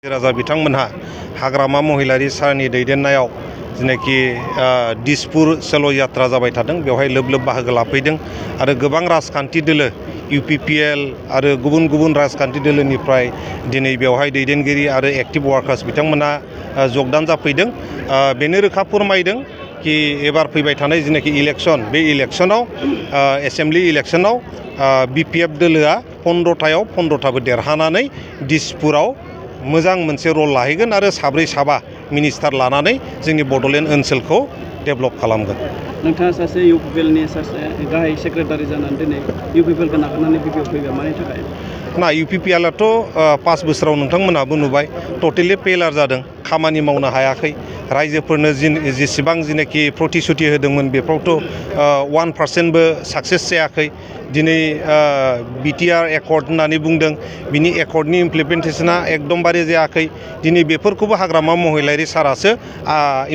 राजा बिथांमोनहा हाग्रामा महिलारी सारनि दैदेननायाव जेनाखि दिसपुर सेल' यात्रा जाबाय थादों बेवहाय लोब लोब बाहागो लाफैदों आरो गोबां राजखान्थि दोलो UPPL आरो गुबुन गुबुन राजखान्थि दोलोनिफ्राय दिनै बेवहाय दैदेनगिरि आरो एक्टिभ वार्कार्स बिथांमोना जगदान जाफैदों बेनो रोखा फोरमायदों कि एबार फैबाय थानाय जेनाखि इलेक्सन बे इलेक्सनाव एसेम्बलि इलेक्सनाव BPF दोलोआ 15थायाव 15थाबो देरहानानै दिसपुराव मोजां मोनसे रल लाहैगोन आरो साब्रै साबा मिनिस्टार लानानै जोंनि बड'लेण्ड ओनसोलखौ डेभेलप खालामगोन। नोंथाङा सासे UPPLनि सासे गाहाय सेक्रेटारि जानानै दिनै UPPLखौ नागारनानै BPF फैबाय मानि थाखाय? ना UPPLआथ' 5 बोसोराव नोंथांमोनाबो नुबाय टटेलि फेलार जादों, खामानि मावनो हायाखै, रायजोफोरनो जेसेबां जेनाखि प्रतिश्रुति होदोंमोन बेफ्रावथ' 1%बो साक्सेस जायाखै। दिनै BTR एकर्ड होननानै बुंदों, बिनि एकर्डनि इमप्लिमेन्टेसना एकदमबारे जायाखै। दिनै बेफोरखौबो हाग्रामा महिलारी सारासो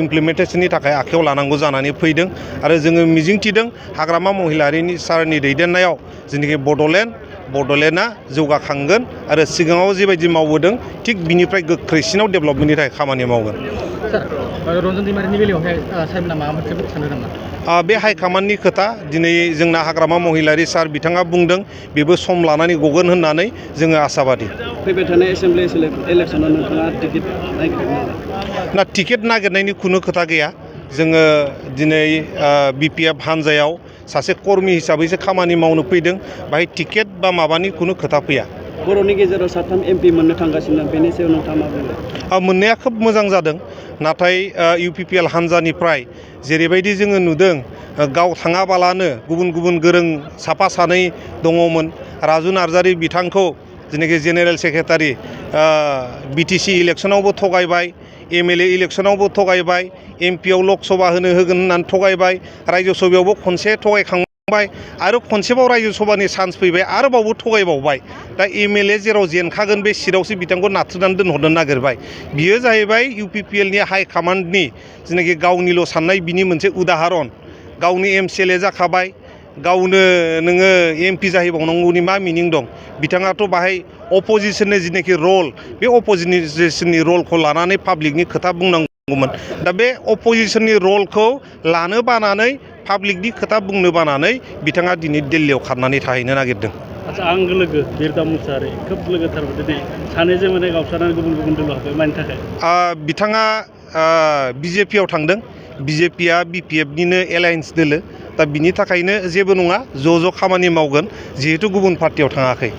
इमप्लिमेन्टेसननि थाखाय आखायाव लानांगौ जानानै फैदों आरो जोङो मिजिंथिदों हाग्रामा महिलारी सारनि दैदेननायाव जेनाखि बड'लेण्डआ जौगाखांगोन आरो सिगाङाव जेबायदि मावबोदों थिग बिनिफ्राय गोख्रैसिनाव डेभेलपमेन्टनि थाखाय खामानि मावगोन। रन्जन दैमारिनि बेलायावहाय सारमोनहा माबा मोनसे सानदों नामा? बे हाइकमान्डनि खोथा दिनै जोंना हाग्रामा महिलारी सार बिथाङा बुंदों बेबो सम लानानै गगोन होननानै जोङो आसाबादि। फैबाय थानाय एसेम्बलि इलेक्सनाव नोंथाङा टिकेट नागिरदों ना? टिकेट नागिरनायनि खुनु खोथा गैया। जोङो दिनै BPF हान्जायाव सासे कर्मि हिसाबैसो खामानि मावनो फैदों, बाहाय टिकेट बा माबानि खुनु खोथा फैया। बर'नि गेजेराव 3 MP मोननो थांगासिनो बेनि सायाव नोंथाङा मा बुंदों? मोननाया खोब मोजां जादों, नाथाय UPPL हान्जानिफ्राय जेरैबायदि जोङो नुदों गाव थाङाबालानो गुबुन गुबुन गोरों साफा सानै दङमोन। राजु नार्जारि बिथांखौ जेनाखि general secretary BTC इलेक्सनावबो थगायबाय, MLA इलेक्सनावबो थगायबाय, MP आव लकसभा होगोन होननानै थगायबाय, रायजो सभायावबो खनसे थगायखांबाय आरो खनसेबाव रायजो सभानि चान्स फैबाय आरोबावबो थगायबावबाय। दा MLA जेराव जेनखागोन बे सिटआवसो बिथांखौ नाथ्रोदनानै दोनहरनो नागिरबाय। बियो जाहैबाय UPPLनि हाइकमान्डनि जेनाखि गावनिल' साननाय बिनि मोनसे उदाहरन। गावनि MCLA जाखाबाय, गावनो नोङो MP जाहैबावनांगौनि मा मिनिं दं? बिथाङाथ' बाहाय अपोजिसननि जेनाखि रल बे अपोजिसननि रलखौ लानानै पाब्लिकनि खोथा बुंनांगौमोन। दा बे अपोजिसननि रलखौ लानो बानानै पाब्लिकनि खोथा बुंनो बानानै बिथाङा दिनै दिल्लीयाव खारनानै थाहैनो नागिरदों। आच्चा, आंगो लोगो बिरदाव मुसाहारि खोब लोगोथारमोन दिनै सानैजों माने गावस्रानानै गुबुन गुबुन दोलोआव हाबबाय मानि थाखाय? बिथाङा BJP आव थांदों। BJPआ BPFनिनो एलायन्स दोलो, दा बिनि थाखायनो जेबो नङा, ज' खामानि मावगोन जिहेथु गुबुन पार्टियाव थाङाखै।